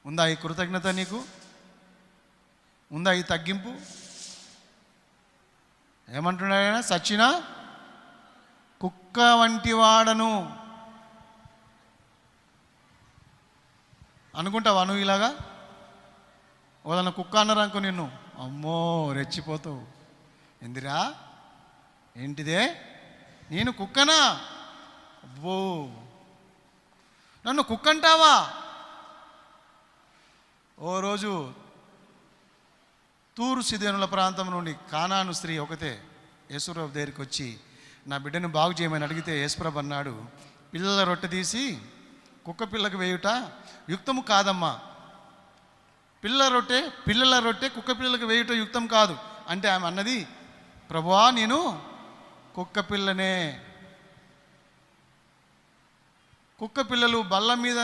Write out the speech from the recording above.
ఉందా ఈ కృతజ్ఞత? నీకు ఉందా ఈ తగ్గింపు? ఏమంటున్నాడు ఆయన? సచ్చిన కుక్క వంటి వాడను అనుకుంటావా నువ్వు ఇలాగా? వాళ్ళని కుక్క అన్నారు అనుకో, నిన్ను అమ్మో రెచ్చిపోతావు. ఎందిరా, ఏంటిదే, నేను కుక్కనా? అబ్బో, నన్ను కుక్క అంటావా? ఓ రోజు తూరు సిదోనుల ప్రాంతం నుండి కానాను స్త్రీ ఒకతే యేసుప్రభు దగ్గరికి వచ్చి నా బిడ్డను బాగు చేయమని అడిగితే యేసుప్రభు అన్నాడు, పిల్లల రొట్టె తీసి కుక్క పిల్లకు వేయుట యుక్తము కాదమ్మా. పిల్లల రొట్టె కుక్క పిల్లలకు వేయుట యుక్తం కాదు అంటే ఆమె అన్నది, ప్రభువా నేను కుక్క పిల్లనే. కుక్క పిల్లలు బల్ల మీద